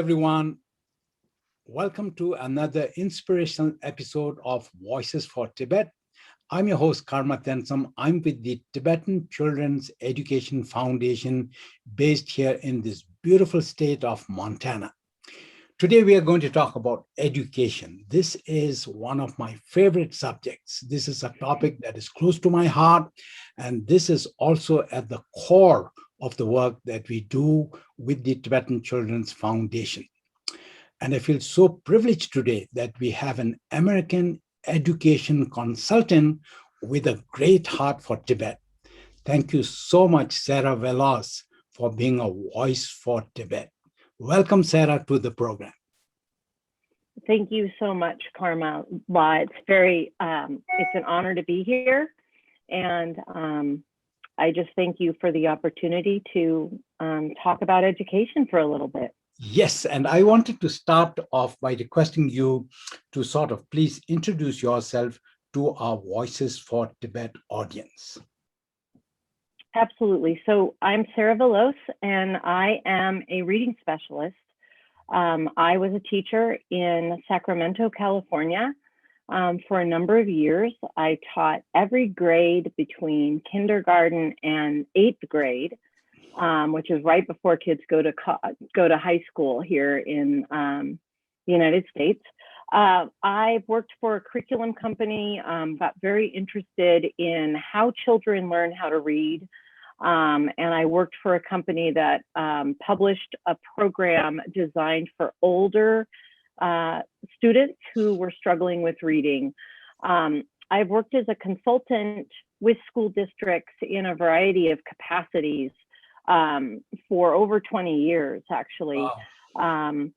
everyone. Welcome to another inspirational episode of Voices for Tibet. I'm your host, Karma Tensam. I'm with the Tibetan Children's Education Foundation based here in this beautiful state of Montana. Today, we are going to talk about education. This is one of my favorite subjects. This is a topic that is close to my heart, and this is also at the core of the work that we do with the Tibetan Children's Foundation. And I feel so privileged today that we have an American education consultant with a great heart for Tibet. Thank you so much, Sara Veloz, for being a voice for Tibet. Welcome, Sara, to the program. Thank you so much, Karma. It's an honor to be here. And I just thank you for the opportunity to talk about education for a little bit. Yes, and I wanted to start off by requesting you to sort of please introduce yourself to our Voices for Tibet audience. Absolutely. So I'm Sara Veloz, and I am a reading specialist. I was a teacher in Sacramento, California, for a number of years. I taught every grade between kindergarten and 8th grade. Which is right before kids go to high school here in the United States. I've worked for a curriculum company, got very interested in how children learn how to read. And I worked for a company that published a program designed for older students who were struggling with reading. I've worked as a consultant with school districts in a variety of capacities for over 20 years, actually, wow.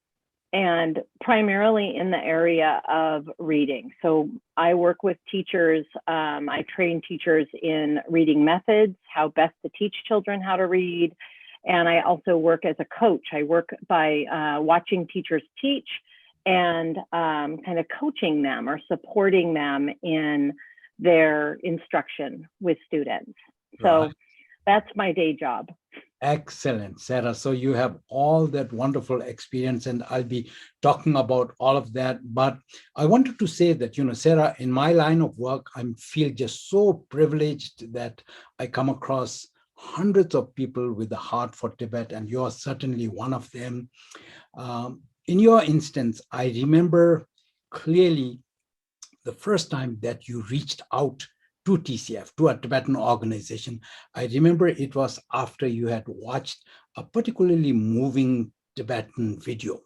And primarily in the area of reading. So I work with teachers, I train teachers in reading methods, how best to teach children how to read. And I also work as a coach. I work by watching teachers teach and kind of coaching them or supporting them in their instruction with students. So right. That's my day job. Excellent, Sara. So you have all that wonderful experience, and I'll be talking about all of that. But I wanted to say that, Sara, in my line of work, I feel just so privileged that I come across hundreds of people with a heart for Tibet, and you're certainly one of them. In your instance, I remember clearly the first time that you reached out to TCEF, to a Tibetan organization. I remember it was after you had watched a particularly moving Tibetan video.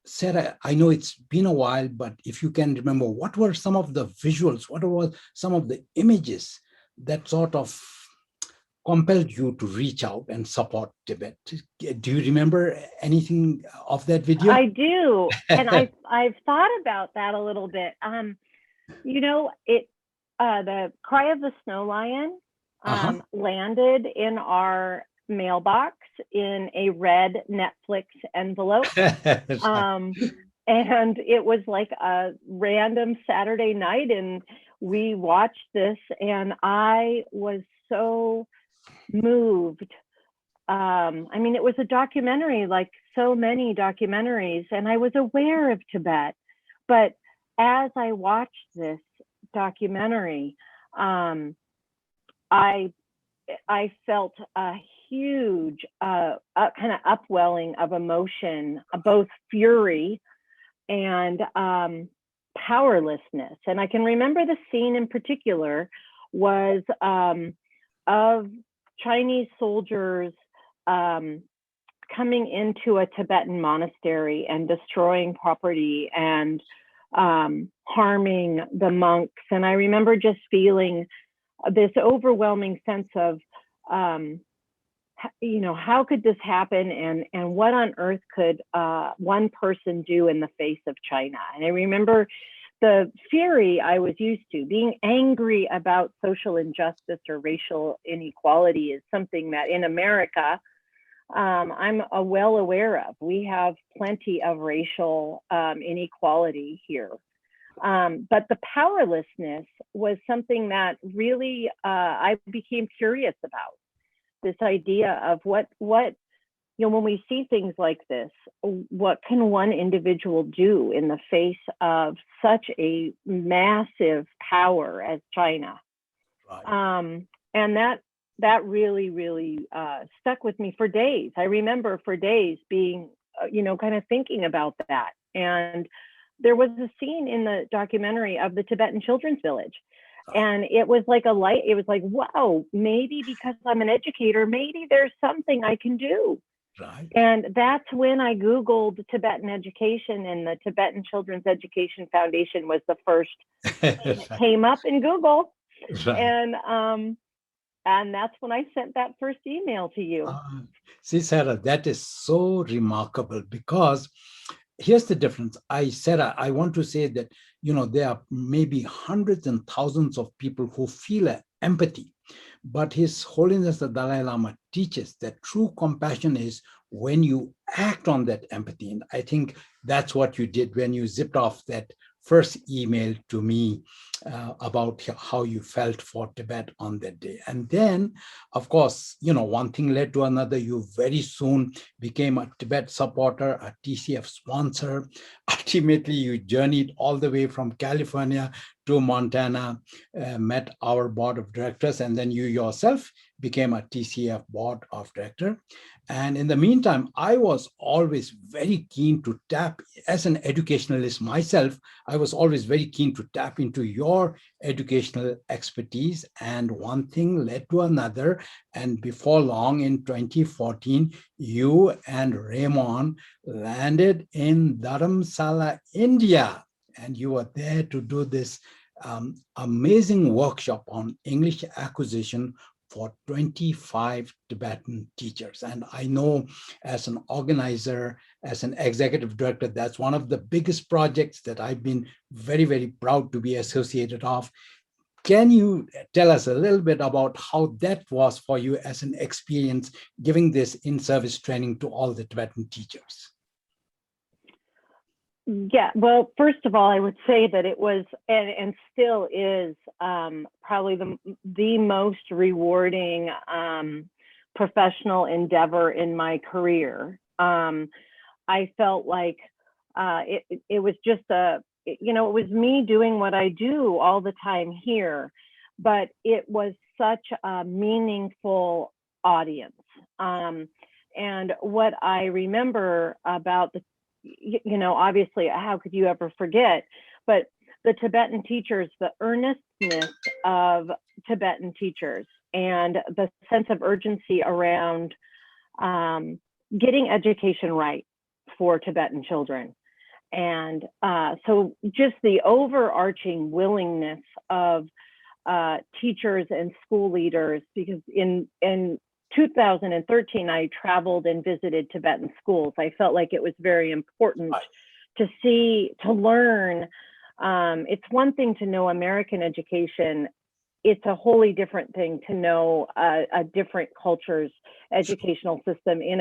Sara, I know it's been a while, but if you can remember, what were some of the visuals, what were some of the images that sort of compelled you to reach out and support Tibet? Do you remember anything of that video? I do, and I've thought about that a little bit. The Cry of the Snow Lion landed in our mailbox in a red Netflix envelope. And it was like a random Saturday night, and we watched this, and I was so moved. It was a documentary, like so many documentaries, and I was aware of Tibet. But as I watched this documentary, I felt a huge kind of upwelling of emotion, both fury and powerlessness. And I can remember the scene in particular was of Chinese soldiers coming into a Tibetan monastery and destroying property and harming the monks. And I remember just feeling this overwhelming sense of, how could this happen, and what on earth could one person do in the face of China? And I remember the fury I was used to. Being angry about social injustice or racial inequality is something that in America, I'm well aware of. We have plenty of racial inequality here. But the powerlessness was something that really I became curious about. This idea of what when we see things like this, what can one individual do in the face of such a massive power as China? Right. And that really, really stuck with me for days. I remember for days being, kind of thinking about that. And there was a scene in the documentary of the Tibetan children's village. And it was like a light, it was like, wow, maybe because I'm an educator, maybe there's something I can do. Right. And that's when I Googled Tibetan education, and the Tibetan Children's Education Foundation was the first thing that came up in Google. Right. And that's when I sent that first email to you. See, Sarah, that is so remarkable, because here's the difference. Sarah, I want to say that, there are maybe hundreds and thousands of people who feel empathy, but His Holiness the Dalai Lama teaches that true compassion is when you act on that empathy. And I think that's what you did when you zipped off that first email to me about how you felt for Tibet on that day. And then, of course, one thing led to another. You very soon became a Tibet supporter, a TCEF sponsor. Ultimately, you journeyed all the way from California to Montana, met our board of directors, and then you yourself became a TCEF board of director. And in the meantime, I was always very keen to tap, as an educationalist myself, I was always very keen to tap into your educational expertise. And one thing led to another. And before long, in 2014, you and Raymond landed in Dharamsala, India. And you were there to do this amazing workshop on English acquisition for 25 Tibetan teachers. And I know, as an organizer, as an executive director, that's one of the biggest projects that I've been very, very proud to be associated of. Can you tell us a little bit about how that was for you as an experience, giving this in-service training to all the Tibetan teachers? Yeah, well, first of all, I would say that it was and still is probably the most rewarding professional endeavor in my career. I felt like it was just it was me doing what I do all the time here, but it was such a meaningful audience. And what I remember about obviously, how could you ever forget? But the Tibetan teachers, the earnestness of Tibetan teachers, and the sense of urgency around getting education right for Tibetan children. And so just the overarching willingness of teachers and school leaders, because in 2013, I traveled and visited Tibetan schools. I felt like it was very important to learn. It's one thing to know American education. It's a wholly different thing to know a different culture's educational system in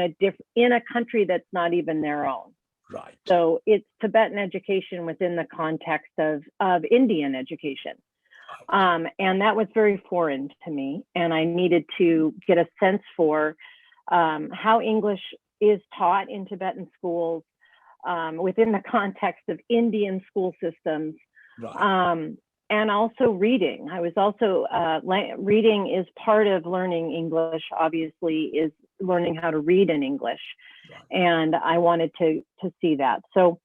a country that's not even their own. Right. So it's Tibetan education within the context of Indian education. And that was very foreign to me. And I needed to get a sense for how English is taught in Tibetan schools within the context of Indian school systems. Right. And also reading. I was also, reading is part of learning English, obviously, is learning how to read in English. Right. And I wanted to see that. So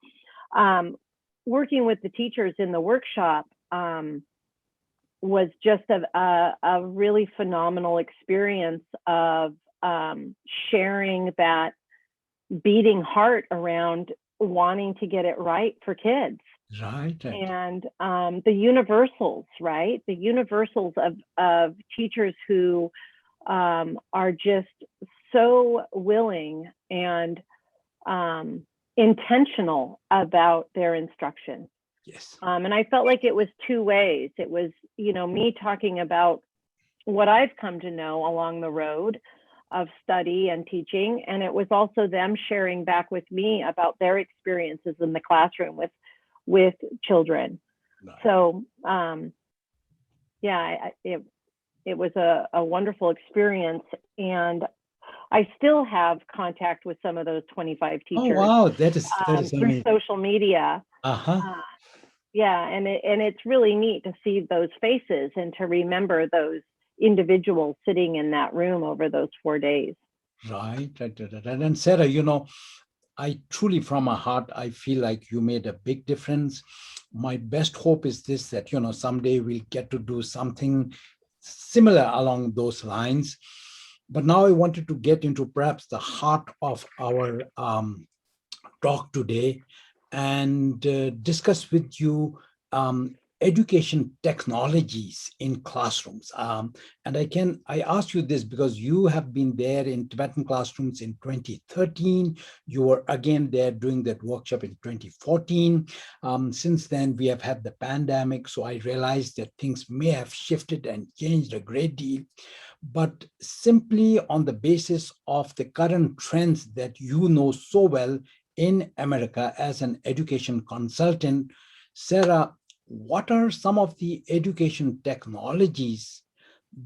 working with the teachers in the workshop, was just a really phenomenal experience of sharing that beating heart around wanting to get it right for kids. Right. And the universals, right? The universals of teachers who are just so willing and intentional about their instruction. Yes. And I felt like it was two ways. It was, me talking about what I've come to know along the road of study and teaching. And it was also them sharing back with me about their experiences in the classroom with children. Nice. So, it was a wonderful experience. And I still have contact with some of those 25 Oh, teachers wow, that is through amazing. social media. Uh-huh. Yeah, and it's really neat to see those faces and to remember those individuals sitting in that room over those 4 days. Right. And Sarah, I truly, from my heart, I feel like you made a big difference. My best hope is this, that, someday we'll get to do something similar along those lines. But now I wanted to get into perhaps the heart of our talk today and discuss with you education technologies in classrooms. And I ask you this because you have been there in Tibetan classrooms in 2013. You were again there doing that workshop in 2014. Since then, we have had the pandemic. So I realized that things may have shifted and changed a great deal. But simply on the basis of the current trends that you know so well in America as an education consultant, Sarah, what are some of the education technologies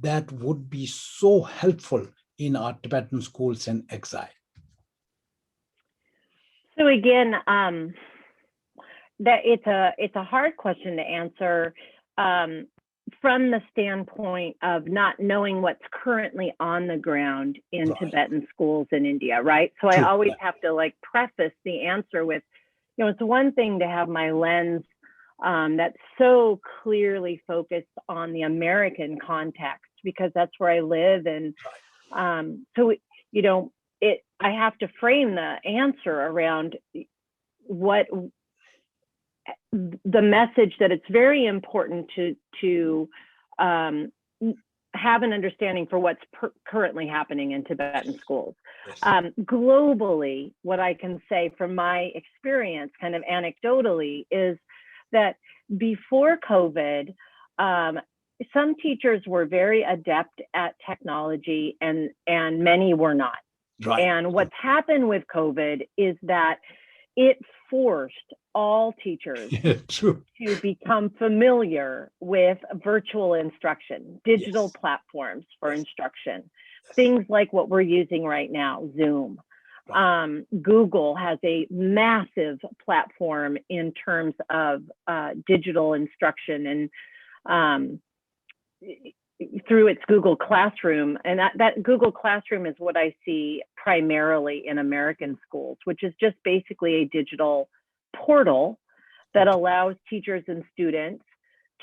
that would be so helpful in our Tibetan schools in exile? So again, that it's a hard question to answer from the standpoint of not knowing what's currently on the ground in Right. Tibetan schools in India, right? So True. I always have to like preface the answer with, it's one thing to have my lens that's so clearly focused on the American context because that's where I live, and so I have to frame the answer around what the message that it's very important to have an understanding for what's currently happening in Tibetan schools. Yes. Globally, what I can say from my experience, kind of anecdotally, is that before COVID, some teachers were very adept at technology and many were not. Right. And what's happened with COVID is that it forced all teachers True. to become familiar with virtual instruction, digital Yes. platforms for Yes. instruction, Yes. things like what we're using right now, Zoom. Right. Google has a massive platform in terms of digital instruction and through its Google Classroom. And that Google Classroom is what I see primarily in American schools, which is just basically a digital portal that allows teachers and students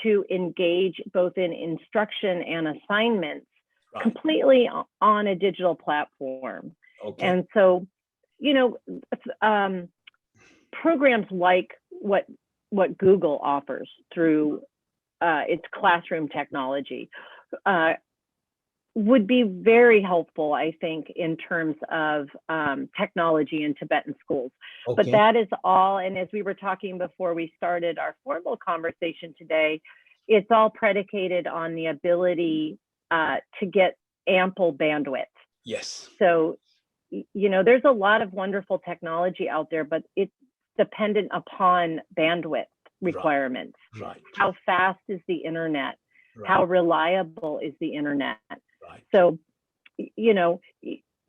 to engage both in instruction and assignments completely on a digital platform. Okay. And so, programs like what Google offers through its classroom technology would be very helpful, I think, in terms of technology in Tibetan schools. Okay. But that is all, and as we were talking before we started our formal conversation today, it's all predicated on the ability to get ample bandwidth. Yes. So, there's a lot of wonderful technology out there, but it's dependent upon bandwidth requirements. Right. How fast is the internet? Right. How reliable is the internet? Right. So,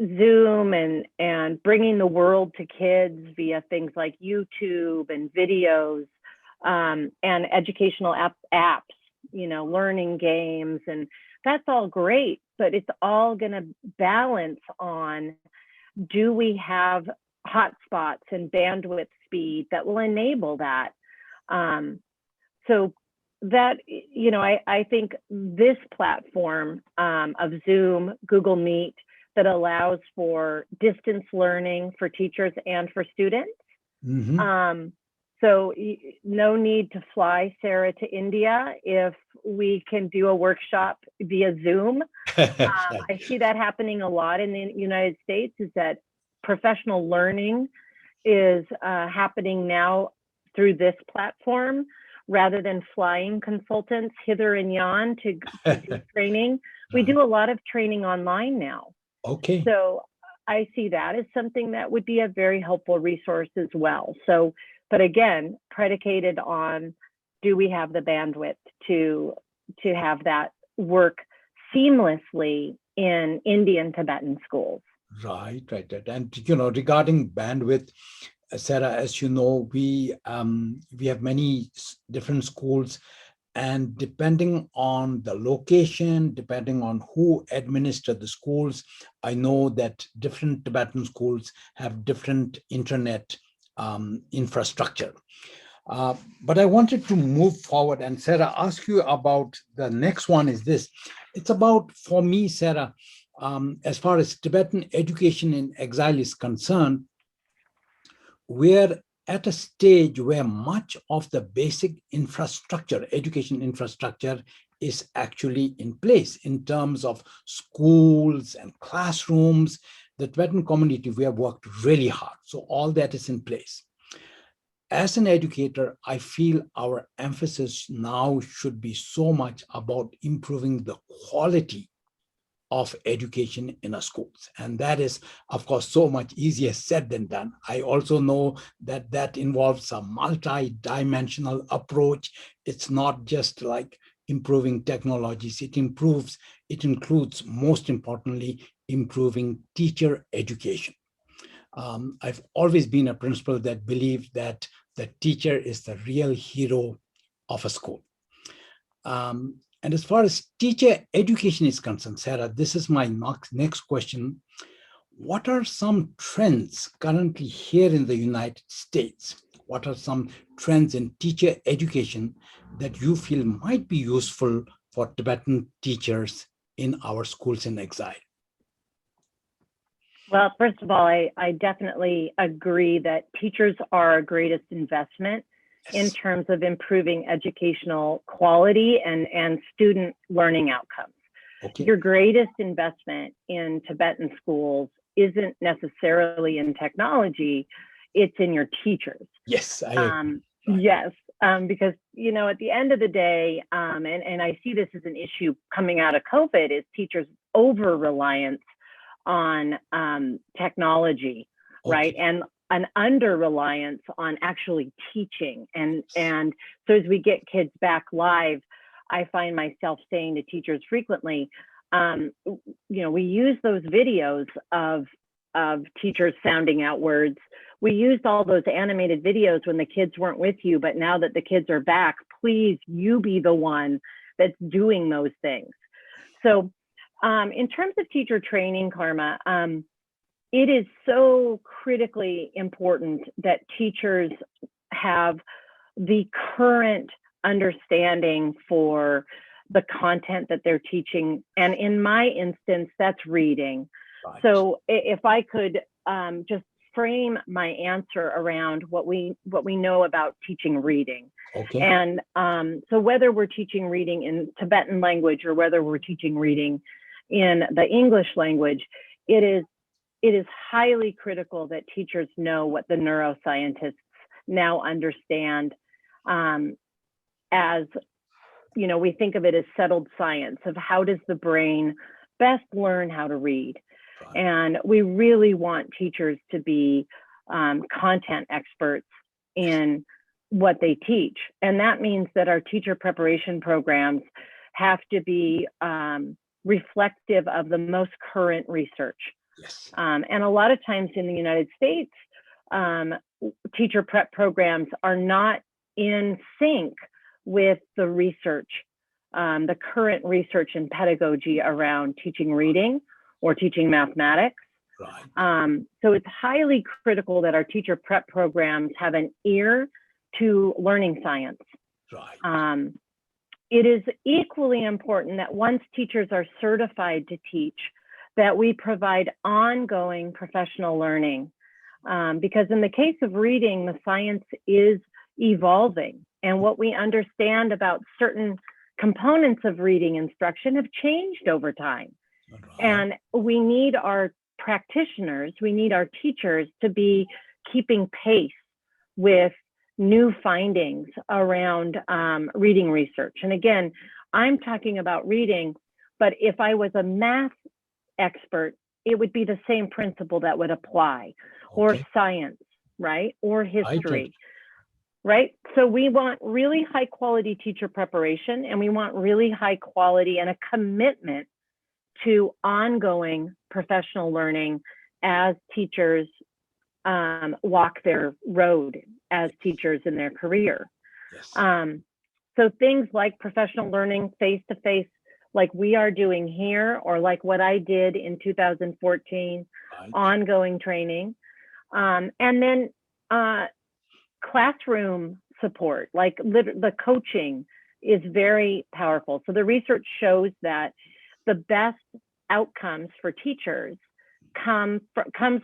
Zoom and bringing the world to kids via things like YouTube and videos and educational apps, learning games, and that's all great, but it's all going to balance on, do we have hotspots and bandwidth speed that will enable that? So that, I think this platform of Zoom, Google Meet, that allows for distance learning for teachers and for students. Mm-hmm. So no need to fly, Sarah, to India if we can do a workshop via Zoom. I see that happening a lot in the United States, is that professional learning is happening now through this platform rather than flying consultants hither and yon to do training. We do a lot of training online now. Okay. So I see that as something that would be a very helpful resource as well. So, but again, predicated on, do we have the bandwidth to have that work seamlessly in Indian Tibetan schools? Right. And regarding bandwidth, Sarah, as you know, we have many different schools, and depending on the location, depending on who administer the schools, I know that different Tibetan schools have different internet infrastructure. But I wanted to move forward and, Sarah, ask you about the next one is this. It's about, for me, Sarah, as far as Tibetan education in exile is concerned, we're at a stage where much of the basic infrastructure, education infrastructure, is actually in place in terms of schools and classrooms. The Tibetan community, we have worked really hard. So all that is in place. As an educator, I feel our emphasis now should be so much about improving the quality of education in our schools. And that is, of course, so much easier said than done. I also know that that involves a multi-dimensional approach. It's not just like improving technologies. It includes, most importantly, improving teacher education. I've always been a principal that believes that the teacher is the real hero of a school. And as far as teacher education is concerned, Sarah, this is my next question. What are some trends currently here in the United States? What are some trends in teacher education that you feel might be useful for Tibetan teachers in our schools in exile? Well, first of all, I definitely agree that teachers are our greatest investment in terms of improving educational quality and student learning outcomes. Okay. Your greatest investment in Tibetan schools isn't necessarily in technology, it's in your teachers. Yes, I agree. Yes, because, at the end of the day, and I see this as an issue coming out of COVID, is teachers' over-reliance on technology, right? And an under-reliance on actually teaching. And so as we get kids back live, I find myself saying to teachers frequently, we use those videos of teachers sounding out words. We used all those animated videos when the kids weren't with you, but now that the kids are back, please, you be the one that's doing those things. So in terms of teacher training, Karma, it is so critically important that teachers have the current understanding for the content that they're teaching. And in my instance, that's reading. Right. So if I could just frame my answer around what we know about teaching reading. Okay. And so whether we're teaching reading in Tibetan language or whether we're teaching reading in the English language, it is highly critical that teachers know what the neuroscientists now understand as, we think of it as settled science of how does the brain best learn how to read. Right. And we really want teachers to be content experts in what they teach. And that means that our teacher preparation programs have to be reflective of the most current research. Yes. And a lot of times in the United States, teacher prep programs are not in sync with the research, the current research and pedagogy around teaching reading or teaching mathematics. Right. So it's highly critical that our teacher prep programs have an ear to learning science. Right. It is equally important that once teachers are certified to teach, that we provide ongoing professional learning. Because in the case of reading, the science is evolving, and what we understand about certain components of reading instruction have changed over time. Right. And we need our practitioners, we need our teachers to be keeping pace with new findings around reading research. And again, I'm talking about reading, but if I was a math expert, it would be the same principle that would apply, or science, right? Or history, right? So we want really high quality teacher preparation, and we want really high quality and a commitment to ongoing professional learning as teachers walk their road as teachers in their career. Yes. So things like professional learning, face-to-face, like we are doing here, or like what I did in 2014, Right. ongoing training. And then classroom support, like the coaching is very powerful. So the research shows that the best outcomes for teachers comes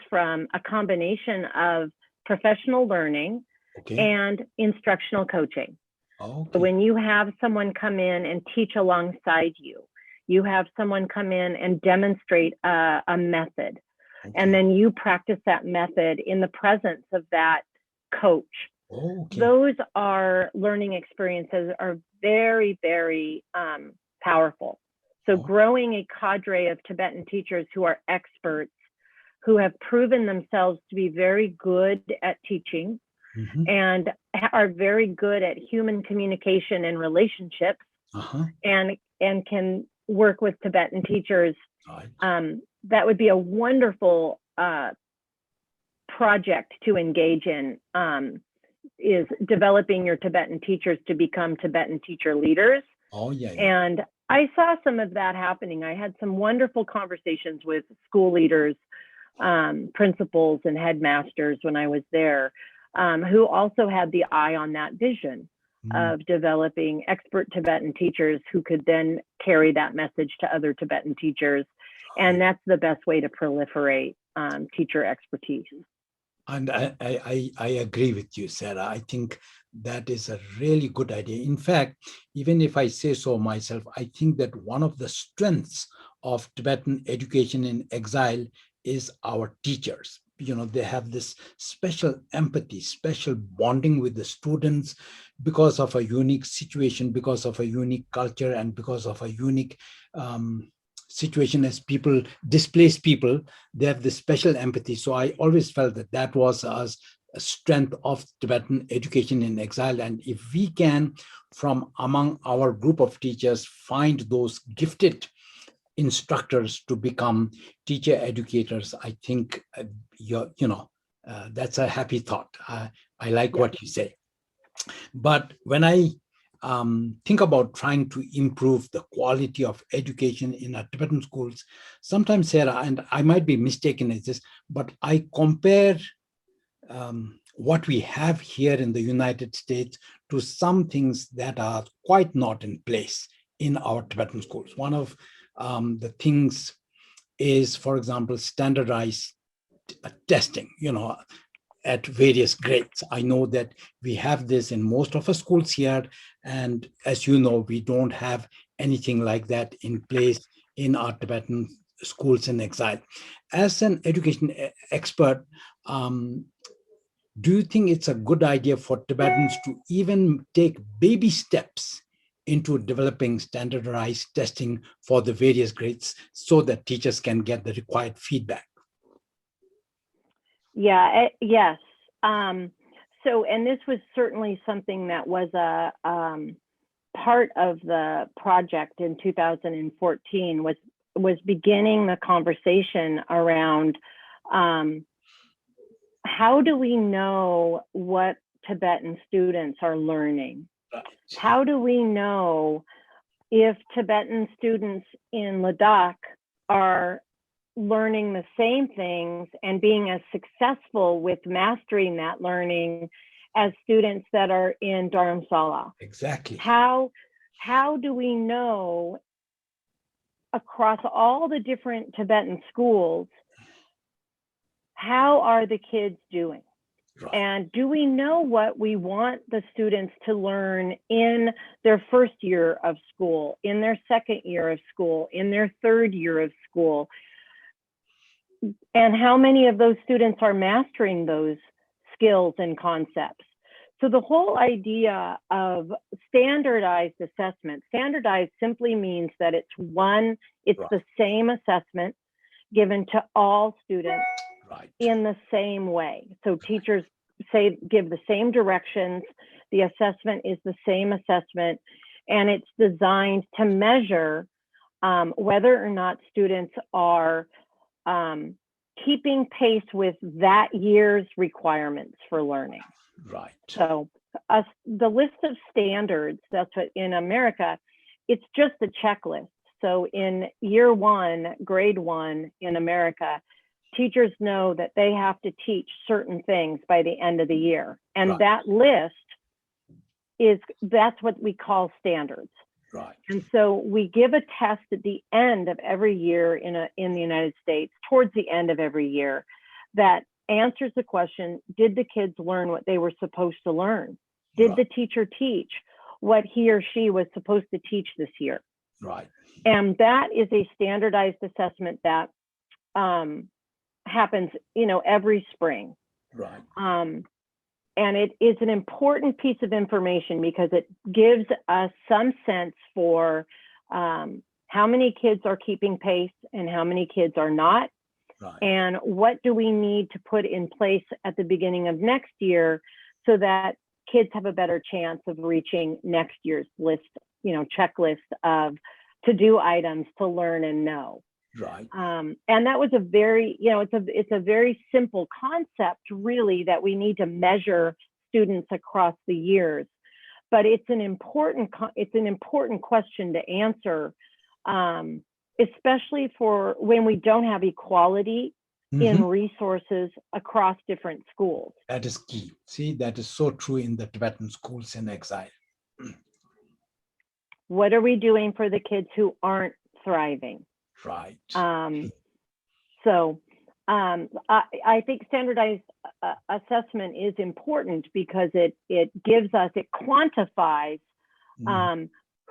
from a combination of professional learning Okay. and instructional coaching. Okay. So when you have someone come in and teach alongside you, you have someone come in and demonstrate a method, Okay. and then you practice that method in the presence of that coach. Okay. Those are learning experiences are very, very powerful. So growing a cadre of Tibetan teachers who are experts, who have proven themselves to be very good at teaching, and are very good at human communication and relationships, and can work with Tibetan teachers. Right. That would be a wonderful project to engage in, is developing your Tibetan teachers to become Tibetan teacher leaders. Oh, yeah. And I saw some of that happening. I had some wonderful conversations with school leaders, principals and headmasters when I was there, who also had the eye on that vision of developing expert Tibetan teachers who could then carry that message to other Tibetan teachers. And that's the best way to proliferate teacher expertise. And I agree with you, Sarah. I think that is a really good idea. In fact, even if I say so myself, I think that one of the strengths of Tibetan education in exile is our teachers. You know, they have this special empathy, special bonding with the students because of a unique situation, because of a unique culture, and because of a unique situation as people, displaced people. They have this special empathy. So I always felt that that was a strength of Tibetan education in exile. And if we can, from among our group of teachers, find those gifted instructors to become teacher educators, I think that's a happy thought. I like what you say. But when I think about trying to improve the quality of education in our Tibetan schools, sometimes, Sarah, and I might be mistaken as this, but I compare what we have here in the United States to some things that are quite not in place in our Tibetan schools. One of the things is, for example, standardized testing, at various grades. I know that we have this in most of our schools here. And as you know, we don't have anything like that in place in our Tibetan schools in exile. As an education expert, do you think it's a good idea for Tibetans to even take baby steps into developing standardized testing for the various grades so that teachers can get the required feedback? Yes. So, and this was certainly something that was a part of the project in 2014 was beginning the conversation around how do we know what Tibetan students are learning? How do we know if Tibetan students in Ladakh are learning the same things and being as successful with mastering that learning as students that are in Dharamsala? Exactly. How do we know across all the different Tibetan schools, how are the kids doing? Right. And do we know what we want the students to learn in their first year of school, in their second year of school, in their third year of school? And how many of those students are mastering those skills and concepts? So the whole idea of standardized assessment, standardized simply means that it's right. The same assessment given to all students in the same way. So teachers give the same directions, the assessment is the same assessment, and it's designed to measure whether or not students are keeping pace with that year's requirements for learning. Right. So the list of standards, that's what in America, it's just a checklist. So in year one, grade one in America, teachers know that they have to teach certain things by the end of the year. And that list that's what we call standards. Right. And so we give a test at the end of every year in the United States, towards the end of every year, that answers the question, did the kids learn what they were supposed to learn? Did the teacher teach what he or she was supposed to teach this year? Right. And that is a standardized assessment that happens, every spring. Right. And it is an important piece of information because it gives us some sense for how many kids are keeping pace and how many kids are not. Right. And what do we need to put in place at the beginning of next year so that kids have a better chance of reaching next year's list, checklist of to-do items to learn and know. Right. And that was a very, it's a very simple concept, really, that we need to measure students across the years. But it's an important question to answer, especially for when we don't have equality in resources across different schools. That is key. See, that is so true in the Tibetan schools in exile. What are we doing for the kids who aren't thriving? Right. So I think standardized assessment is important because it quantifies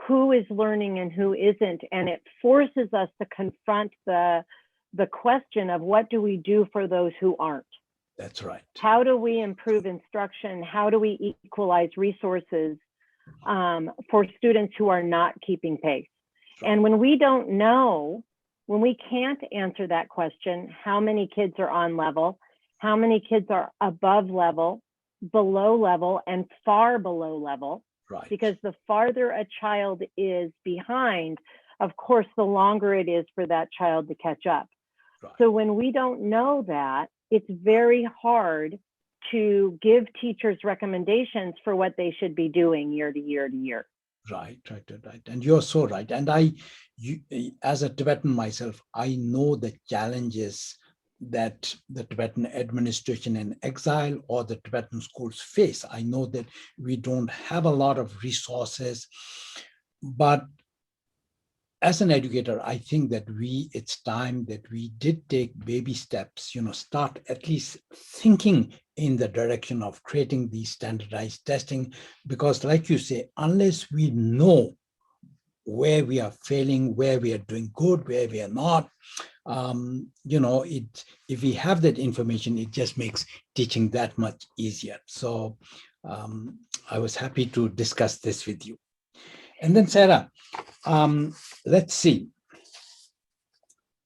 who is learning and who isn't, and it forces us to confront the question of what do we do for those who aren't. That's right. How do we improve instruction? How do we equalize resources for students who are not keeping pace? Right. And when we don't know, when we can't answer that question, how many kids are on level, how many kids are above level, below level, and far below level, right. Because the farther a child is behind, of course, the longer it is for that child to catch up. Right. So when we don't know that, it's very hard to give teachers recommendations for what they should be doing year to year to year. Right. And you're so right. And as a Tibetan myself, I know the challenges that the Tibetan administration in exile or the Tibetan schools face. I know that we don't have a lot of resources, but as an educator, I think that it's time that we did take baby steps, start at least thinking in the direction of creating these standardized testing, because like you say, unless we know where we are failing, where we are doing good, where we are not, if we have that information, it just makes teaching that much easier. So I was happy to discuss this with you. And then Sarah, let's see.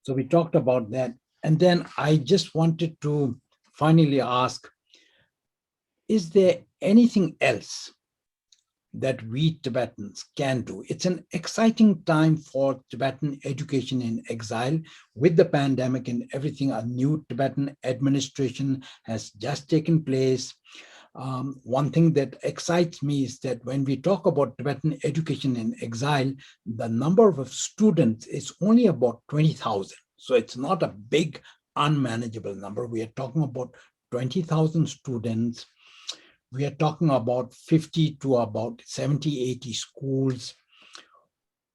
So we talked about that. And then I just wanted to finally ask, is there anything else that we Tibetans can do? It's an exciting time for Tibetan education in exile. With the pandemic and everything, a new Tibetan administration has just taken place. One thing that excites me is that when we talk about Tibetan education in exile, the number of students is only about 20,000. So it's not a big, unmanageable number. We are talking about 20,000 students. We are talking about 50 to about 70, 80 schools.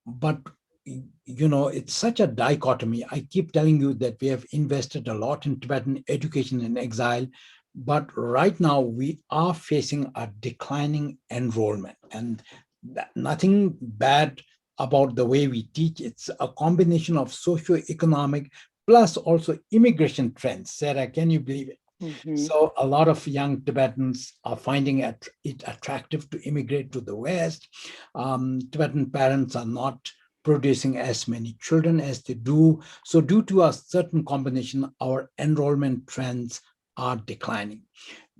But it's such a dichotomy. I keep telling you that we have invested a lot in Tibetan education in exile. But right now, we are facing a declining enrollment, and nothing bad about the way we teach. It's a combination of socioeconomic plus also immigration trends. Sarah, can you believe it? Mm-hmm. So a lot of young Tibetans are finding it attractive to immigrate to the West. Tibetan parents are not producing as many children as they do. So due to a certain combination, our enrollment trends are declining.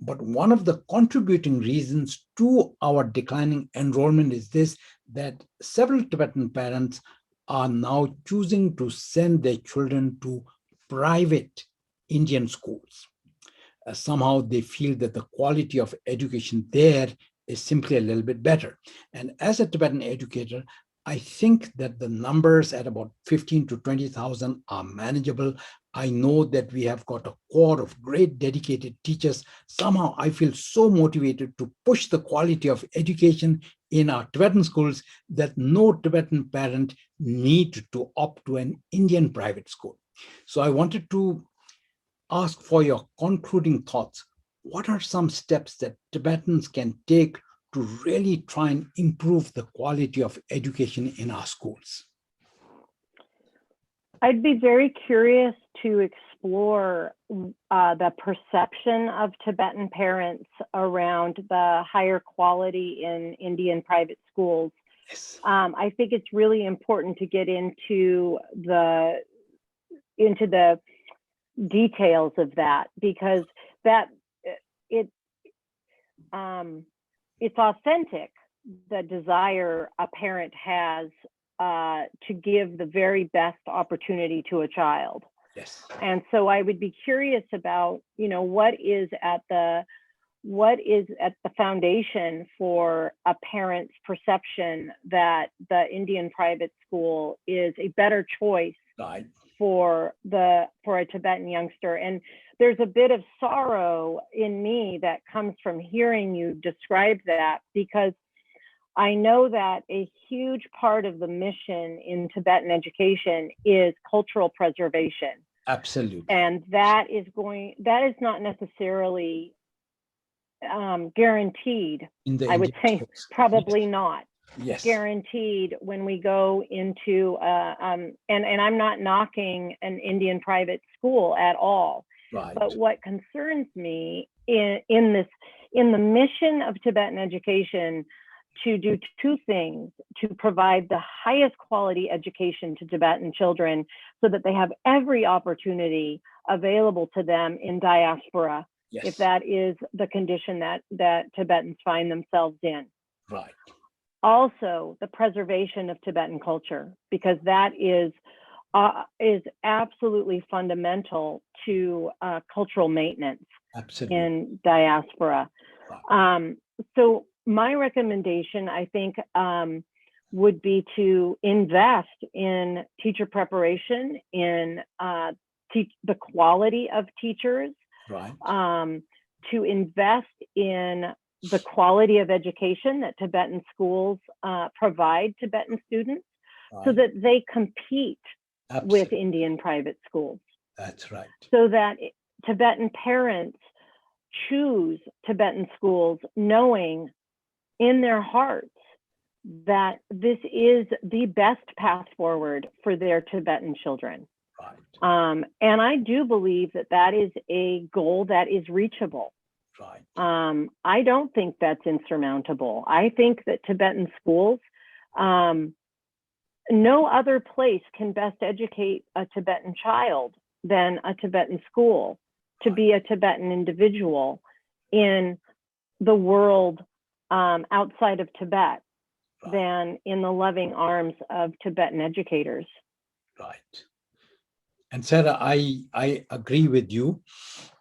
But one of the contributing reasons to our declining enrollment is this, that several Tibetan parents are now choosing to send their children to private Indian schools. Somehow they feel that the quality of education there is simply a little bit better. And as a Tibetan educator, I think that the numbers at about 15 to 20,000 are manageable. I know that we have got a core of great dedicated teachers. Somehow I feel so motivated to push the quality of education in our Tibetan schools that no Tibetan parent need to opt to an Indian private school. So I wanted to ask for your concluding thoughts. What are some steps that Tibetans can take to really try and improve the quality of education in our schools? I'd be very curious to explore the perception of Tibetan parents around the higher quality in Indian private schools. Yes. I think it's really important to get into the details of that, because it's authentic, the desire a parent has to give the very best opportunity to a child. Yes. And so I would be curious about, what is at the foundation for a parent's perception that the Indian private school is a better choice Right. for a Tibetan youngster. And there's a bit of sorrow in me that comes from hearing you describe that, because I know that a huge part of the mission in Tibetan education is cultural preservation. Absolutely. And that is not necessarily guaranteed. I would say probably not. Yes. Guaranteed when we go into and I'm not knocking an Indian private school at all. Right. But what concerns me in the mission of Tibetan education to do two things: to provide the highest quality education to Tibetan children so that they have every opportunity available to them in diaspora, yes. if that is the condition that Tibetans find themselves in. Right. Also, the preservation of Tibetan culture, because that is absolutely fundamental to cultural maintenance. Absolutely. In diaspora. Wow. So my recommendation, I think, would be to invest in teacher preparation, in the quality of teachers, right. To invest in the quality of education that Tibetan schools provide Tibetan students, right. So that they compete Absolutely. With Indian private schools. That's right. So that Tibetan parents choose Tibetan schools knowing in their hearts that this is the best path forward for their Tibetan children. Right. And I do believe that is a goal that is reachable. Right. I don't think that's insurmountable. I think that Tibetan schools, no other place can best educate a Tibetan child than a Tibetan school to be a Tibetan individual in the world outside of Tibet than in the loving arms of Tibetan educators. Right. And Sara, I agree with you.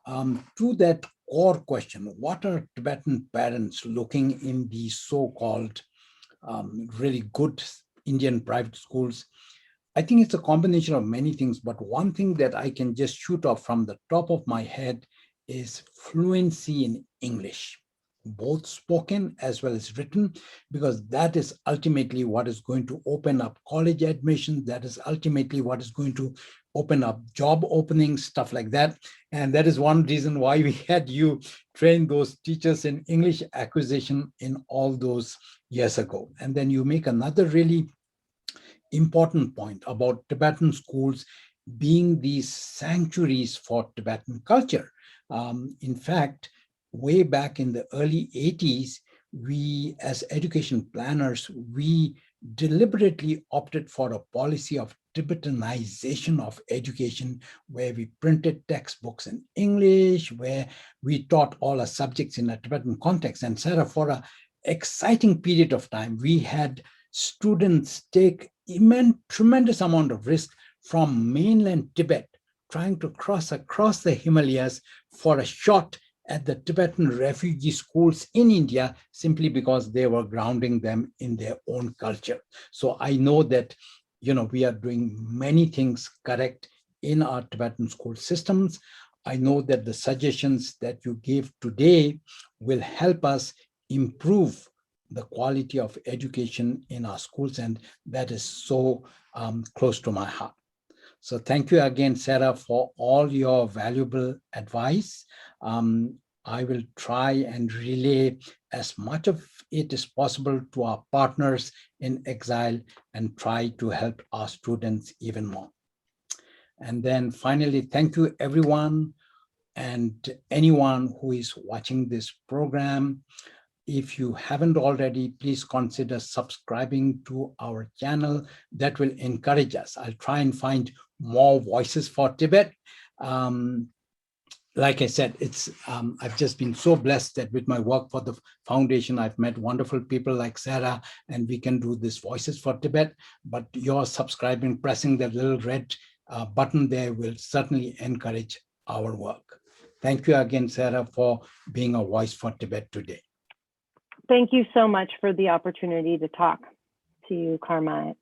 To that core question, what are Tibetan parents looking in these so-called really good Indian private schools? I think it's a combination of many things, but one thing that I can just shoot off from the top of my head is fluency in English, both spoken as well as written, because that is ultimately what is going to open up college admissions. That is ultimately what is going to open up job openings, stuff like that. And that is one reason why we had you train those teachers in English acquisition in all those years ago. And then you make another really important point about Tibetan schools being these sanctuaries for Tibetan culture. In fact, way back in the early 80s, we as education planners, we deliberately opted for a policy of Tibetanization of education, where we printed textbooks in English, where we taught all our subjects in a Tibetan context. And Sara, for an exciting period of time, we had students take tremendous amount of risk from mainland Tibet trying to cross across the Himalayas for a shot at the Tibetan refugee schools in India simply because they were grounding them in their own culture. So I know that, we are doing many things correct in our Tibetan school systems. I know that the suggestions that you gave today will help us improve the quality of education in our schools, and that is so close to my heart. So thank you again, Sara, for all your valuable advice. I will try and relay as much of it as possible to our partners in exile and try to help our students even more. And then finally, thank you everyone and anyone who is watching this program. If you haven't already, please consider subscribing to our channel. That will encourage us. I'll try and find more voices for Tibet. Like I said, I've just been so blessed that with my work for the foundation, I've met wonderful people like Sara, and we can do this Voices for Tibet. But your subscribing, pressing that little red button there will certainly encourage our work. Thank you again, Sara, for being a voice for Tibet today. Thank you so much for the opportunity to talk to you, Carmine.